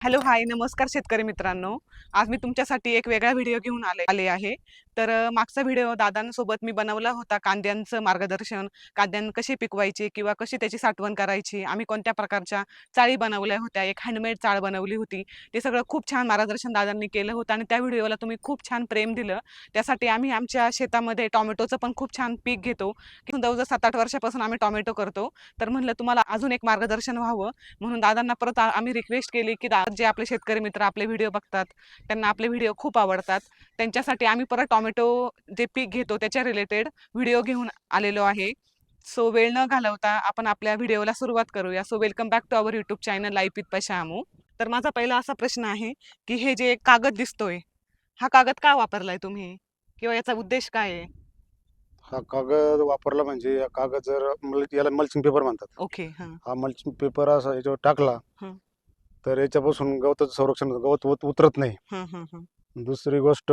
Hello, हाय, नमस्कार शेतकरी मित्रांनो. आज मी तुमच्यासाठी एक वेगळा व्हिडिओ घेऊन आले आहे. तर मागचा व्हिडिओ दादांसोबत मी बनवला होता कांद्यांचं मार्गदर्शन, कांद्यांना कशी पिकवायची किंवा कशी त्याची साठवण करायची. आम्ही कोणत्या प्रकारच्या चाळी बनवल्या होत्या, एक हँडमेड चाळ बनवली होती. ते सगळं खूप छान मार्गदर्शन दादांनी केलं होतं आणि त्या व्हिडिओला तुम्ही खूप छान प्रेम दिलं. त्यासाठी आम्ही आमच्या शेतामध्ये टोमॅटोचं पण खूप छान पीक घेतो. जवळजवळ 7-8 वर्षापासून आम्ही टोमॅटो करतो. तर म्हणलं तुम्हाला अजून एक मार्गदर्शन व्हावं म्हणून दादांना परत आम्ही रिक्वेस्ट केली, की जे आपले शेतकरी मित्र आपले व्हिडिओ बघतात, त्यांना आपले व्हिडिओ खूप आवडतात. त्यांच्यासाठी आम्ही परत टोमॅटो जे पीक घेतो त्याच्या रिलेटेड व्हिडिओ घेऊन आलेलो आहे. सो वेळ न घालवता आपण आपल्या व्हिडिओला सुरुवात करूया. So welcome back to our YouTube channel life with पशामू. तर माझा पहिला असा प्रश्न आहे, की हे जे कागद दिसतोय, हा कागद का वापरलाय तुम्ही? किंवा याचा उद्देश काय आहे? हा कागद वापरला म्हणजे हा कागद जर याला मल्चिंग पेपर म्हणतात. ओके. हां. हा मल्चिंग पेपर असा याच्यावर टाकला हं. तर याच्यापासून गवताचं संरक्षण होतं. गवत उतरत नाही. हं, हं, हं. दुसरी गोष्ट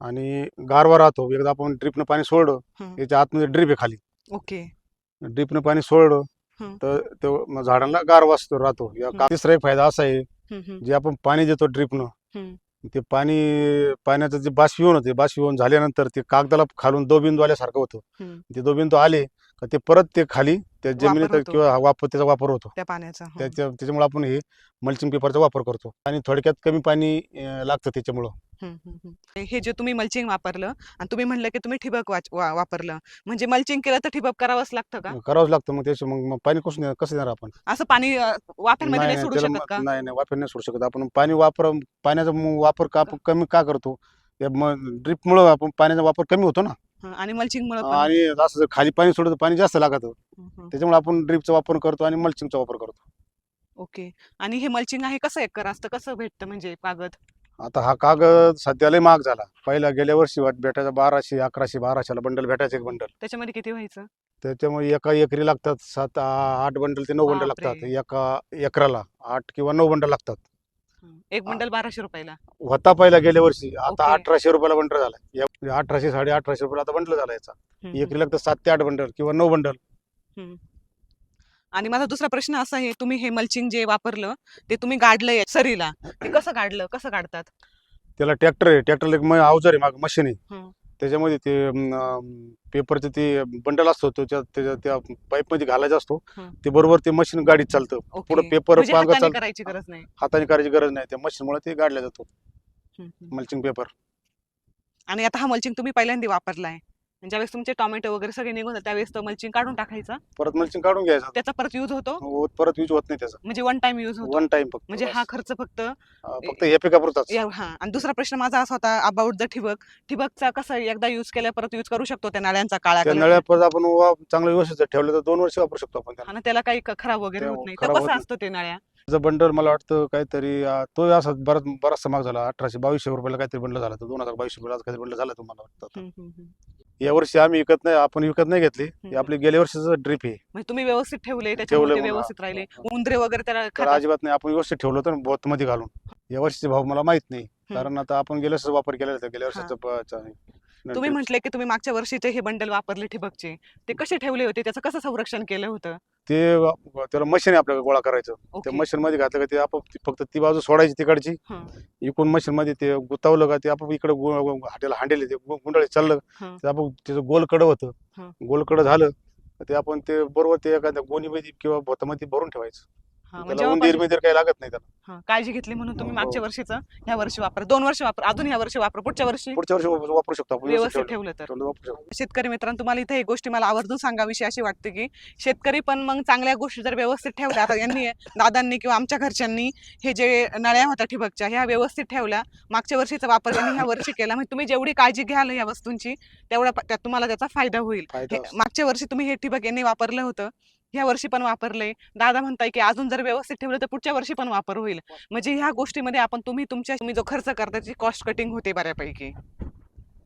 आणि गारवा राहतो. एकदा आपण ड्रिपनं पाणी सोडलं, हं. याच्या आतमध्ये ड्रिप आहे खाली. ओके. ड्रिपनं पाणी सोडलं हं, तर मग झाडांना गारवा राहतो. हं. तिसरा एक फायदा असा आहे, हं, हं, जे आपण पाणी देतो ड्रिपनं, हं. ते पाण्याचं जे बाष्पीभवन होते, बाष्पीभवन झाल्यानंतर ते कागदाला खालून दवबिंदू आल्यासारखं होतं. हं. ते दवबिंदू आले का ते परत ते खाली त्या वापर जमिनीत होतो किंवा त्याचा वापर होतो. त्या पाण्याचा. हं. त्याच्यामुळे आपण हे मल्चिंग पेपरचा वापर करतो आणि थोडक्यात कमी पाणी लागतं त्याच्यामुळं. हं, हं, हं. हे जे तुम्ही मल्चिंग वापरलं आणि तुम्ही म्हणलं की तुम्ही ठिबक वापरलं. म्हणजे मल्चिंग केलं तर ठिबक करावंच लागतं का? करावंच लागतं. मग त्याच्या मग पाणी कसं देणार आपण? असं पाणी वाफेमध्ये नाही नाही नाही सोडू त्याला शकत का? नाही नाही वापर नाही सोडू शकत आपण. पाण्याचा वापर का आपण कमी का करतो? ड्रिपमुळं आपण पाण्याचा वापर कमी होतो ना. हं, आणि मल्चिंगमुळं पण. आणि असं जर खाली पाणी सोडलं तर पाणी जास्त लागतं. हं, हं. त्याच्यामुळे आपण ड्रिपचा वापर करतो आणि मल्चिंगचा वापर करतो. ओके. आणि हे मल्चिंग आहे कसं एकर असतं? कसं भेटतं म्हणजे कागद? आता हा कागद सध्या लय महाग झाला. पहिला गेल्या वर्षी भेटायचा 1200, 1100, 1200 ला बंडल भेटायचं एक बंडल. त्याच्यामध्ये किती व्हायचं? त्याच्यामुळे एका एकरी लागतात 8 बंडल ते 9 बंडल बापरे! लागतात. एका एकराला 8 किंवा 9 बंडल लागतात. हं. एक बंडल ₹1200 ला. होता पहिला गेल्या वर्षी, आता ओके. 1800 रुपयाला बंडल झाला. 1800 1850 रुपयाला आता बंडल झाला याचा. हं, हं, एकरी लागतात 7 ते 8 बंडल किंवा 9 बंडल. हं. आणि माझा दुसरा प्रश्न असा आहे, तुम्ही हे मल्चिंग जे वापरलं, ते तुम्ही गाडलंय सरीला. ते कसं गाडलं? कसं काढतात? त्याला ट्रॅक्टर आहे. ट्रॅक्टरला एक अवजार आहे, माग मशीन आहे. हं. त्याच्यामध्ये ते पेपरचं ते बंडल असतो, त्याच्या त्या पाईपमध्ये घालायचा असतो. हं. ते बरोबर ते मशीन गाडीत चालतं. ओके. पुढं पेपर म्हणजे पांग हाताने चालतं. करायची गरज नाही. हाताने करायची गरज नाही. त्या मशीनमुळे ते गाडला जातो हं, हं. Mulching paper. आणि आता हा मल्चिंग तुम्ही पहिल्यांदा वापरलाय. आणि ज्यावेळेस तुमचे टोमॅटो वगैरे सगळे निघून जातात, त्यावेळेस तो मल्चिंग काढून टाकायचा. परत मल्चिंग काढून घ्यायचा. त्याचा परत यूज होतो. परत यूज होत नाही त्याचा. म्हणजे वन टाइम यूज होतो. वन टाइम फक्त म्हणजे हा बस. खर्च फक्त फक्त हे पिकापुरताच. हां. आणि दुसरा प्रश्न माझा असा होता अबाउट द ठिबक. ठिबकचा कसं एकदा यूज केल्या परत यूज करू शकतो त्या नळ्यांचा काळ्या त्या नळ्या कलरच्या. परत आपण चांगलं व्यवस्थित जर ठेवलं तर 2 वर्ष वापरू शकतो आपण त्याला. आणि त्याला काही खराब वगैरे त्या होत नाही. तो खराब होत कसा नाही. असतो ते नळ्या? त्याचा बंडल मला वाटतं काहीतरी तो असा बराचसा महाग झाला. 1800-2200 रुपयाला काहीतरी बंडल झाला. तो 2022 रुपयाला काहीतरी बंडल झाला, तो मला वाटतं आता. हं, हं, हं. या वर्षी आम्ही विकत नाही, आपण विकत नाही घेतली. हं, ही हं. आपली गेल्या वर्षीचं ड्रिप आहे. म्हणजे तुम्ही व्यवस्थित ठेवले त्याच्यामुळे ठेवलंय ते म्हणून व्यवस्थित राहिले. उंदरे वगैरे त्याला तर खातात. अजिबात नाही. आपण व्यवस्थित ठेवलं होतं बोतमध्ये घालून. या वर्षीचे भाव मला माहित नाही. हं. कारण आता आपण गेल्या वर्षीचा वापर केलेला होता. गेल्या हां. वर्षाचं तुम्ही ड्रिप. म्हटले की तुम्ही मागच्या वर्षीचे हे बंडल वापरले ठिबकचे. ते कसे ठेवले होते? त्याचं कसं संरक्षण केलं होतं? ते त्याला मशीन आहे आपल्याला गोळा करायचं. त्या ओके. मशीन मध्ये घातलं का ते आपोआप फक्त ती बाजू सोडायची तिकडची. हं, इकडून मशीन मध्ये ते गुतावलं का ते आपोआप इकडे हाटेला हांडेल ते गुंडाळी चाललं. हं, ते आपोआप त्याचं गोल कडं होतं. हं. गोल कडं झालं तर ते आपण ते बरोबर ते एखाद्या गोणीमध्ये किंवा भोतामध्ये भरून ठेवायचं. हां, म्हणजे त्याला जेव्हा उंदीर पाहिजे बिंदीर काही लागत नाही त्याला. हां, काळजी घेतली म्हणून तुम्ही हो. मागच्या वर्षीचं ह्या वर्षी वापरा. 2 वर्ष वापरा. अजून ह्या वर्षी वापरा. पुढच्या वर्षी पुढच्या वर्षी वापरू शकतो आपण व्यवस्थित ठेवलं तर. वापरू शकतो. शेतकरी मित्रांनो, तुम्हाला इथे एक गोष्टी मला आवर्जून सांगावीशी अशी वाटते, की शेतकरी पण मग चांगल्या गोष्टी जर व्यवस्थित ठेवल्या, आता यांनी दादांनी किंवा आमच्या घरच्यांनी हे जे नळ्या होत्या ठिबकच्या ह्या व्यवस्थित ठेवल्या. मागच्या वर्षीचा वापर यांनी ह्या वर्षी केला. म्हणजे तुम्ही जेवढी काळजी घ्याल या वस्तूंची, तेवढा त्यात तुम्हाला त्याचा फायदा होईल. फायदा असतो. मागच्या वर्षी तुम्ही हे ठिबक यांनी वापरलं होतं. ह्या वर्षी पण वापरलंय. दादा म्हणताय, की अजून जर व्यवस्थित ठेवलं तर पुढच्या वर्षी पण वापर होईल. म्हणजे ह्या गोष्टीमध्ये तुम्ही जो खर्च करता त्याची कॉस्ट कटिंग होते बऱ्यापैकी.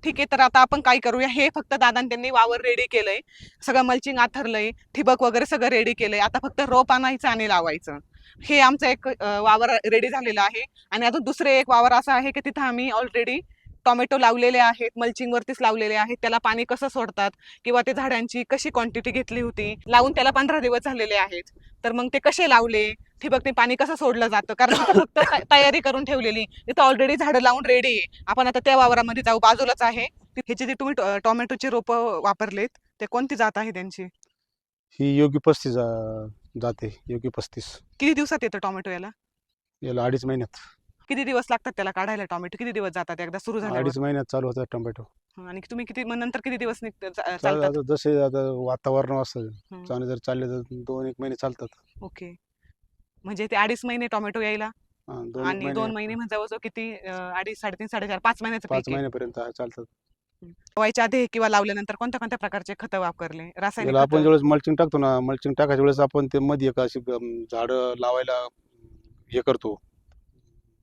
ठीक आहे, तर आता आपण काय करूया, हे फक्त दादांनी त्यांनी वावर रेडी केलंय. सगळं मल्चिंग आथरलंय, ठिबक वगैरे सगळं रेडी केलंय. आता फक्त रोप आणायचं आणि लावायचं. हे आमचं एक वावर रेडी झालेलं आहे. आणि अजून दुसरे एक वावर असं आहे, की तिथं आम्ही ऑलरेडी टोमॅटो लावलेले आहेत, मल्चिंग वरतीच लावलेले आहेत, त्याला पाणी कसं सोडतात किंवा ते झाडांची कशी क्वांटिटी घेतली होती, लावून त्याला 15 दिवस झालेले आहेत. तर मग ते कसे लावले, ठिबकने पाणी कसं सोडलं जातं, कारण तिथं फक्त तयारी करून ठेवलेली, तिथं ऑलरेडी झाडं लावून रेडी आहे. आपण आता त्या वावरामध्ये जाऊ, बाजूलाच आहे. हे जे तुम्ही टोमॅटोची रोपं वापरलेत, ते कोणती जात आहे त्यांची? ही योगी 35 जाते, योगी 35. किती दिवसात येतं टोमॅटो याला? याला 2.5 महिन्यात. किती दिवस लागतात त्याला काढायला टोमॅटो? किती दिवस जातात एकदा सुरू झाल्यावर? 2.5 महिन्यात चालू होतात टोमॅटो. आणि तुम्ही किती मग नंतर किती दिवस चालतात चालतात? आता जसे आता वातावरण असतं हं. चांगले जर चालले तर 2-1 महिने चालतात. ओके. म्हणजे ते 2.5 महिने टोमॅटो यायला 2-1 आणि 2 महिने महिने म्हणजे जवळजवळ किती 2.5, 3.5, 4.5, 5 महिन्याचं 5 पीक आहे. महिन्यापर्यंत चालतात. लावायच्या आधी किंवा लावल्यानंतर कोणत्या कोणत्या प्रकारचे खतं वापरले? रासायनिक याला आपण खतं? ज्यावेळेस मल्चिंग टाकतो ना, मल्चिंग टाकायच्या वेळेस आपण ते मध्ये एक अशी झाडं लावायला हे करतो.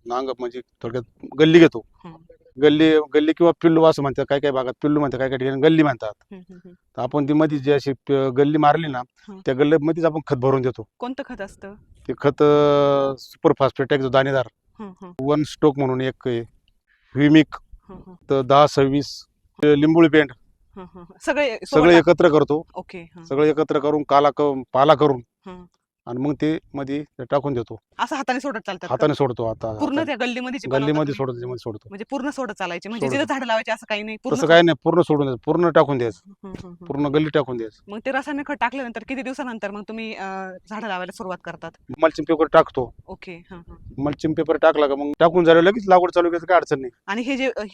नांग म्हणजे थोडक्यात गल्ली घेतो. हं. गल्ली गल्ली किंवा पिल्लू असं म्हणतात, काही काही भागात पिल्लू म्हणतात, काही काही ठिकाणी गल्ली म्हणतात. हं, हं, हं. तर आपण ती मध्ये जी अशी गल्ली मारली ना, हं. त्या गल्लीमध्येच आपण खत भरून देतो. कोणतं खत असतं? ते खत सुपर फॉस्फेट आहे जो दाणेदार, हं, हं, वन स्टोक म्हणून एक आहे, व्हिमिक, हं, हं, तर 10-26, लिंबोळी पेंट हं, हं. सगळे सोबत सगळे एकत्र करतो. ओके. हं, सगळे एकत्र करून पाला करून हं. आणि मग ते मध्ये ते टाकून देतो. असं हाताने सोडत चालतात का? हाताने सोडतो. आता पूर्ण हाताने त्या गल्लीमध्ये जी बनवता गल्लीमध्ये तुम्ही? सोडतो, त्याच्यामध्ये सोडतो. म्हणजे पूर्ण सोडत चालायची, म्हणजे सोडतो. जिथं झाडं लावायची असं काही नाही, पूर्ण तसं काही नाही, पूर्ण सोडून द्यायचं, पूर्ण टाकून द्यायचं, हं, हं, हं. पूर्ण गल्ली टाकून द्यायचं. मग ते रासायनिक खत टाकल्यानंतर किती दिवसानंतर मग तुम्ही झाडं लावायला सुरुवात करतात? मल्चिंग पेपर टाकतो. ओके. हं, हं. मल्चिंग पेपर टाकला का मग टाकून झालं लगेच लागवड चालू करायचं, काय अडचण नाही. आणि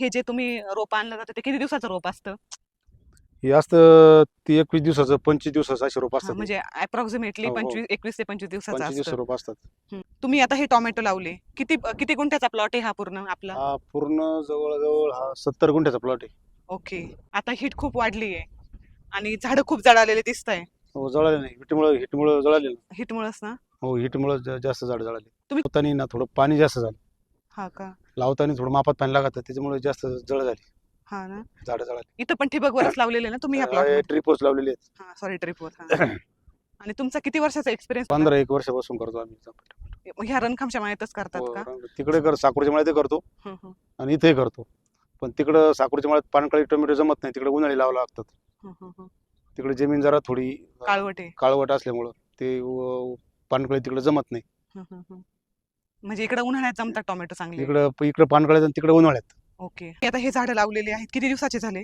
हे जे तुम्ही रोप आणलं जातं ते किती दिवसाचं रोप असतं? हे असतं ती 21 दिवसाचं, 25 दिवसाचं असे रोप हां, असतात. म्हणजे अप्रॉक्सिमेटली हो, हो. 21 ते 25 दिवसाचं 25 दिवस असतं. रोप असतात. हं. तुम्ही आता हे टोमॅटो लावले. किती किती गुंठ्याचा प्लॉट आहे हा पूर्ण आपला? हा पूर्ण जवळजवळ हा 70 गुंठ्याचा प्लॉट आहे. ओके. आता हीट खूप वाढली आहे आणि झाडं खूप जळालेले दिसताय. हो, जळाले नाही, हिटमुळे जळाले ना. हीटमुळेच ना? हो, हिटमुळे जास्त झाड जळाले. तुम्ही लावताना ना थोडं पाणी जास्त झालं. हा का? लावताना थोडं मापात पाणी लागतं, त्याच्यामुळे जास्त जळ झाली, हा ना? झाडं जळाली. इथं पण ठिबकवरच लावलेले ना तुम्ही ह्या प्लॉटमध्ये? ड्रिपर्स लावलेले आहेत. हां, सॉरी ट्रिपवर. आणि तुमचा किती वर्षाचा एक्सपिरियन्स? 15-1 वर्षापासून करतो आम्ही. ह्या रणखामच्या माळ्यातच करतात हो, का? तिकडे साकूरच्या मळ्यात करतो हं, हं, आणि इथेही करतो. पण तिकडं साकूरच्या मळ्यात पानकळी टोमॅटो जमत नाही, तिकडे उन्हाळी लावावं लागतात. हं, हं, हं. तिकडे जमीन जरा थोडी काळवट आहे. काळवट असल्यामुळं ते पानकळी तिकडे जमत नाही. हं, हं, हं. म्हणजे इकडे उन्हाळ्यात जमतात टोमॅटो चांगले. इकडं पानकळ्यात आणि तिकडे उन्हाळ्यात. ओके. आता हे झाडं लावलेली आहेत. किती दिवसाचे झाले?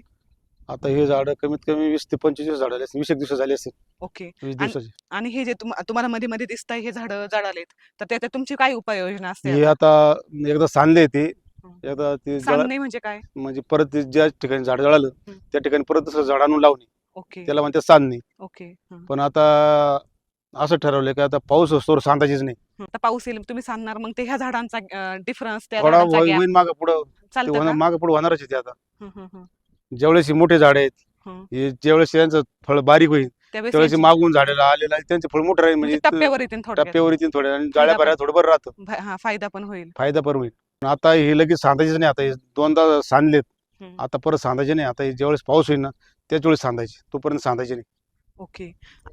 आता हे झाडं कमीत कमी 20 ते 25 दिवस झाले असतील, 20 दिवस झाले असतील, ओके. 20 आणि दिवसाचे. आणि हे जे तुम्हाला मध्ये मध्ये दिसतंय हे झाडं जळालेत, तर त्याच्यात तुमची काय उपाययोजना असते हे आता? आता एकदा सांधले ते, हं. एकदा ते सांगणे म्हणजे काय? म्हणजे परत ते ज्या ठिकाणी झाड जळालं हं. त्या ठिकाणी परत दुसरं झाड आणून लावणे, ओके. त्याला म्हणतात सांधणे. ओके. हं. पण आता असं ठरवलंय की आता पाऊस असतो सांधायचीच नाही. आता पाऊस येईल तुम्ही सांगणार मग ते ह्या झाडांचा डिफरन्स त्या थोडा झाडांचा गॅप होईन मागं पुढं, ते चालतं का? मागं पुढं होणारच आहे ते आता. हं, हं, हं. ज्यावेळेस ही मोठे झाड आहेत, हं. हे ज्यावेळेस यांचं फळ बारीक होईल त्यावेळेस त्यावेळेस हे यांची- मागून झाडाला आलेलं आहे त्यांचं फळ मोठं राहील, म्हणजे म्हणजे टप्प्यावर येतील थोडक्यात. टप्प्यावर येतील थोड्या आणि फायदा जाळ्या भरायला थोडं बरं राहतं, हा फायदा पण होईल. फायदा पण होईल. पण आता हे लगेच सांधायचीच नाही, आता हे दोनदा सांधलेत, हं. आता परत सांधायचे नाही. आता हे ज्यावेळेस पाऊस होईल ना त्याच वेळेस सांधायचे, तोपर्यंत सांधायचे नाही. ओके.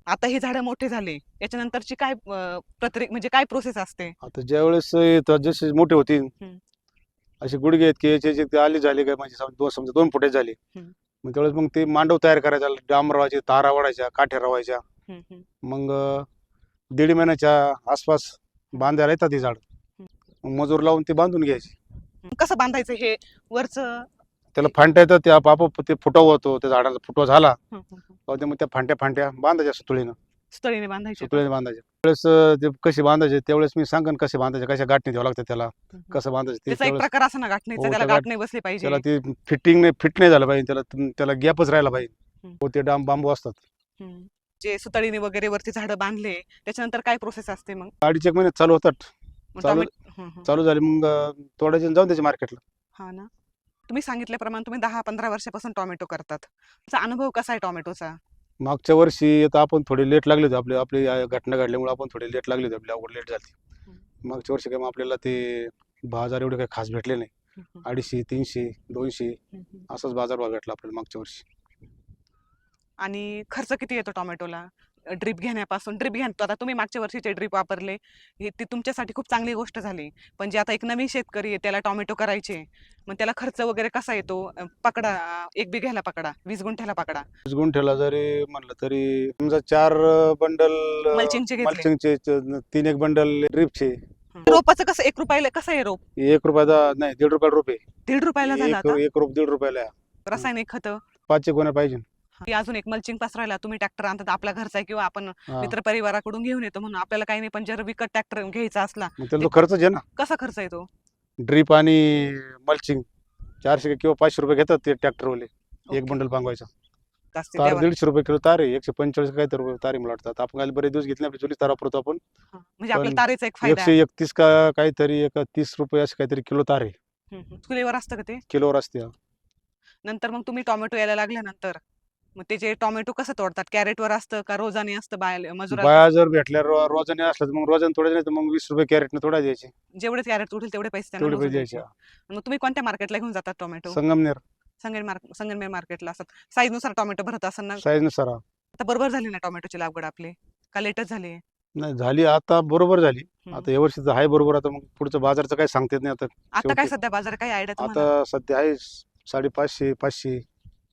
आता हे झाडं मोठे झाले याच्यानंतरची काय म्हणजे काय प्रोसेस असते? आता ज्यावेळेस जसे मोठे होतील हं. असे गुडघे आहेत की याचे जे ते आले झाले काय म्हणजे समजा 2 फुटे झाले, हं. मग त्यावेळेस मग ते मांडव तयार करायचा, डांबर रवायचे, तारा वाढायच्या, काठ्या रवायच्या. हं, हं. मग 1.5 महिन्याच्या आसपास बांधायला येतात ते झाड, हं. मग मजूर लावून ते बांधून घ्यायचे. कसं बांधायचं हे वरचं? त्याला फांट्या येतात, ते आपोआप ते फुटवा होतो, त्या झाडाचा फुटवा झाला हं, हं, हं. का ते मग त्या फांट्या बांधायच्या सुतळीनं सुतळीने बांधायचे का? सुतळीने बांधायच्या. त्यावेळेस ते कसे बांधायचे त्यावेळेस मी सांगेन कसे बांधायचे, कशा गाठणी द्यावं लागतं त्याला, हं, हं. कसं बांधायचं ते त्याचा एक त्यावेळेस. प्रकार असा ना गाठणीचा, हो, त्याला त्या गाठ नाही बसली पाहिजे. त्याला ते फिट नाही झालं पाहिजे, त्याला गॅपच राहिला पाहिजे. हं. हो, ते बांबू असतात. हं. जे सुतळीने वगैरे वरती झाडं बांधले त्याच्यानंतर काय प्रोसेस असते मग? 2.5 महिन्यात चालू होतात. मग चालू हं, हं. चालू झाले मग तोडायचे आणि जाऊन त्याचे मार्केटला. हा ना. तुम्ही सांगितल्याप्रमाणे तुम्ही 10-15 वर्षापासून टोमॅटो करतात. तुमचा अनुभव कसा आहे टोमॅटोचा? मागच्या वर्षी आता आपण थोडे लेट लागले होते, आपली आपली घटना घडल्यामुळे आपण थोडे लेट लागले होते, आपली आवड लेट झाली. हं. मागच्या वर्षी काय मग आपल्याला ते बाजार एवढे काही खास भेटले नाही. हं, हं. 250, 300, 200 हं, हं. असाच बाजारभाव भेटला आपल्याला मागच्या वर्षी. आणि खर्च किती येतो टोमॅटोला? ड्रीप घेण्यापासून ड्रीप घेतो आता तुम्ही मागच्या वर्षीचे ड्रीप वापरले हे ती तुमच्यासाठी खूप चांगली गोष्ट झाली. पण जे आता एक नवीन शेतकरी आहे त्याला टोमॅटो करायचे, मग त्याला खर्च वगैरे कसा येतो? पकडा 1 बिघ्याला पकडा, 20 गुंठ्याला पकडा. 20 गुंठ्याला जरी म्हणलं तरी समजा 4 बंडल मल्चिंगचे घेतले. मल्चिंगचे 3 एक बंडल ड्रीपचे. रोपाचं कसं 1 रुपयाला कसं आहे रोप? 1 रुपयाचा नाही, 1.5 रुपयाला रुपये. 1.5 रुपयाला झाला आता. 1 रुपये 1.5 रुपयाला आहे. रासायनिक खतं 5 गोण्या पाहिजे. ती अजून एक मल्चिंग पसरायला तुम्ही ट्रॅक्टर आणतात आपला घरचा आहे किंवा आपण हा. मित्र परिवाराकडून घेऊन येतो म्हणून आपल्याला काही नाही, पण जर विकत ट्रॅक्टर घ्यायचा असला मग त्याला तो खर्चच आहे ना. कसा खर्च येतो? ड्रीप आणि मल्चिंग 400 किंवा 500 रुपये घेतात ते ट्रॅक्टरवाले. ओके. एक बंडल पांगवायचा. जास्ती तार द्यावा. 150 रुपये किलो तार आहे. 145 काहीतरी रुपये तार आहे मला वाटतं. आपण काल बरेच दिवस घेतले आपली चुलीच तार वापरतो आपण. हा. म्हणजे आपल्या पण तारेचा एक फायदा आहे. 131 का काहीतरी 30 रुपये असे काहीतरी किलो तार आहे. चुलीवर असतं का ते? किलोवर असते. नंतर मग तुम्ही टोमॅटो यायला लागल्यानंतर मग ते जे टोमॅटो कसं तोडतात? कॅरेटवर असतं का रोजाने असतं मजुराला? बाया जर भेटल्या रोजाने असलं तर मग रोजाने तोडायचे, नाही तर मग 20 रुपये कॅरेटने तोडा द्यायचे. जेवढे कॅरेट उठेल तेवढे पैसे त्यांना तेवढे मोजून पैसे द्यायचे. द्यायचे. मग तुम्ही कोणत्या मार्केटला घेऊन जातात टोमॅटो? संगमनेर संगमनेर मार्केटला असतात. साईज नुसार टोमॅटो भरत असेल ना? साईज नुसार. आता बरोबर झाली ना टोमॅटोची लागवड आपली का लेटच झाली? नाही झाली आता बरोबर झाली. हम्म. आता या वर्षीचं आहे बरोबर. आता मग पुढचं बाजारचं काही सांगता येत नाही आता. आता काय शेवटी सध्या बाजार काय आयडिया तुम्हाला? आता सध्या आहे 550, 500,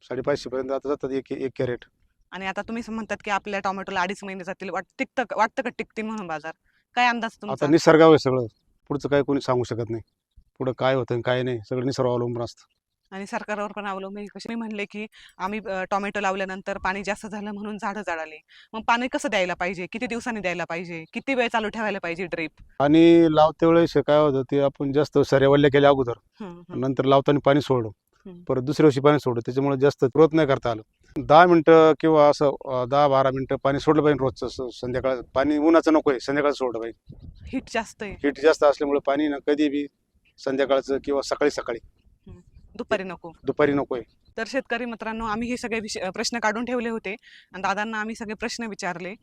550 पर्यंत आता जातात एक कॅरेट. आणि आता तुम्ही म्हणतात की आपल्या टोमॅटोला 2.5 महिने जातील, वाटतं का टिकतील म्हणून बाजार? काय अंदाज तुमचा? आता निसर्गावर आहे सगळं. पुढचं काही कोणी सांगू शकत नाही. पुढं काय होतं आणि काय नाही सगळं निसर्गावर अवलंबून असतं. आणि सरकारवर पण अवलंबून कशी मी म्हणले की आम्ही टोमॅटो लावल्यानंतर पाणी जास्त झालं म्हणून झाडं जळाली. मग पाणी कसं द्यायला पाहिजे? किती दिवसांनी द्यायला पाहिजे? किती वेळ चालू ठेवायला पाहिजे ड्रीप? आणि लावते वेळेस काय होतं ते आपण जास्त सऱ्या वल्ल्या केल्या अगोदर, नंतर लावताना पाणी सोडलं, परत दुसऱ्या दिवशी पाणी सोडलं, त्याच्यामुळे जास्त ग्रोथ नाही करता आलं. 10 मिनिटं किंवा असं 10-12 मिनिटं पाणी सोडलं पाहिजे रोजचं. संध्याकाळ पाणी उन्हाचं नको आहे, संध्याकाळ सोडलं पाहिजे. हिट जास्त आहे, हीट जास्त असल्यामुळे पाणी ना कधी बी संध्याकाळचं किंवा सकाळी दुपारी नको. दुपारी नको आहे. तर शेतकरी मित्रांनो, आम्ही हे सगळे प्रश्न काढून ठेवले होते आणि दादांना आम्ही सगळे प्रश्न विचारले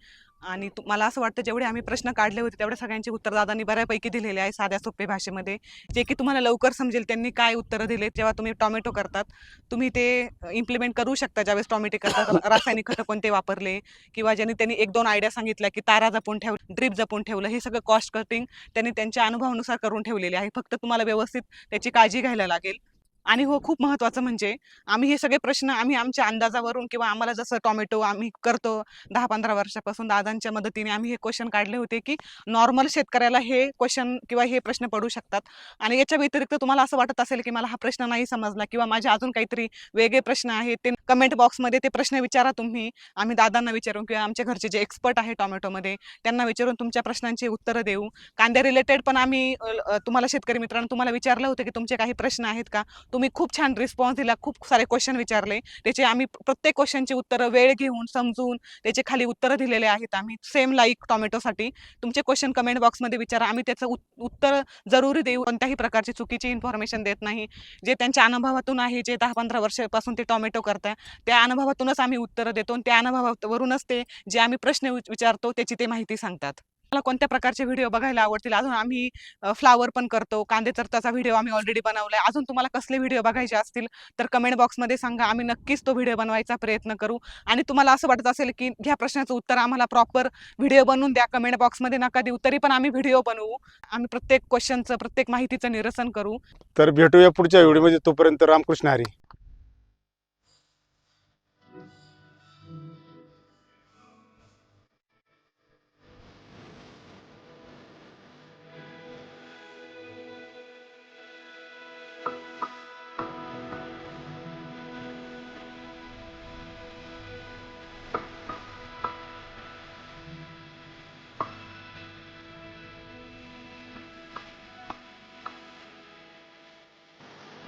आणि मला असं वाटतं जेवढे आम्ही प्रश्न काढले होते तेवढ्या सगळ्यांची उत्तर दादांनी बऱ्यापैकी दिलेले आहे साध्या सोप्या भाषेमध्ये, जे की तुम्हाला लवकर समजेल. त्यांनी काय उत्तरं दिलेत जेव्हा तुम्ही टोमॅटो करतात, तुम्ही ते इम्प्लिमेंट करू शकता. ज्यावेळेस टोमॅटो करतात रासायनिक खतं कोणते वापरले किंवा त्यांनी 1-2 आयडिया सांगितल्या की तारा जपून ठेवलं, ड्रीप जपून ठेवलं, हे सगळं कॉस्ट कटिंग त्यांनी त्यांच्या अनुभवानुसार करून ठेवलेले आहे. फक्त तुम्हाला व्यवस्थित त्याची काळजी घ्यायला लागेल. आणि हो, खूप महत्त्वाचं म्हणजे आम्ही हे सगळे प्रश्न आम्ही आमच्या अंदाजावरून किंवा आम्हाला जसं टोमॅटो आम्ही करतो 10-15 वर्षापासून दादांच्या मदतीने आम्ही हे क्वेश्चन काढले होते की नॉर्मल शेतकऱ्याला हे क्वेश्चन किंवा हे प्रश्न पडू शकतात. आणि याच्या व्यतिरिक्त तुम्हाला असं वाटत असेल की मला हा प्रश्न नाही समजला किंवा माझे अजून काहीतरी वेगळे प्रश्न आहेत, ते कमेंट बॉक्समध्ये ते प्रश्न विचारा तुम्ही. आम्ही दादांना विचारून किंवा आमच्या घरचे जे एक्सपर्ट आहे टोमॅटोमध्ये त्यांना विचारून तुमच्या प्रश्नांची उत्तरं देऊ. कांद्या रिलेटेड पण आम्ही तुम्हाला शेतकरी मित्रांनो तुम्हाला विचारलं होतं की तुमचे काही प्रश्न आहेत का? तुम्ही खूप छान रिस्पॉन्स दिला, खूप सारे क्वेश्चन विचारले, त्याचे आम्ही प्रत्येक क्वेश्चनची उत्तरं वेळ घेऊन समजून त्याचे खाली उत्तरं दिलेले आहेत. आम्ही सेम लाईक टोमॅटोसाठी तुमचे क्वेश्चन कमेंट बॉक्समध्ये विचारा, आम्ही त्याचं उत्तर जरुरी देऊ. कोणत्याही प्रकारची चुकीची इन्फॉर्मेशन देत नाही. जे त्यांच्या अनुभवातून आहे, जे 10-15 वर्षापासून ते टोमॅटो करतात त्या अनुभवातूनच आम्ही उत्तरं देतो आणि त्या अनुभवावरूनच ते जे आम्ही प्रश्न विचारतो त्याची ते माहिती सांगतात. मला कोणत्या प्रकारचे व्हिडिओ बघायला आवडतील? अजून आम्ही फ्लावर पण करतो, कांदे तर त्याचा व्हिडिओ आम्ही ऑलरेडी बनवलाय. अजून तुम्हाला कसले व्हिडिओ बघायचे असतील तर कमेंट बॉक्समध्ये सांगा, आम्ही नक्कीच तो व्हिडिओ बनवायचा प्रयत्न करू. आणि तुम्हाला असं वाटत असेल की ह्या प्रश्नाचं उत्तर आम्हाला प्रॉपर व्हिडिओ बनवून द्या, कमेंट बॉक्समध्ये नका देऊ, तरी पण आम्ही व्हिडिओ बनवू. आम्ही प्रत्येक क्वेश्चनचं प्रत्येक माहितीचं निरसन करू. तर भेटूया पुढच्या व्हिडिओमध्ये. तोपर्यंत रामकृष्ण हरी.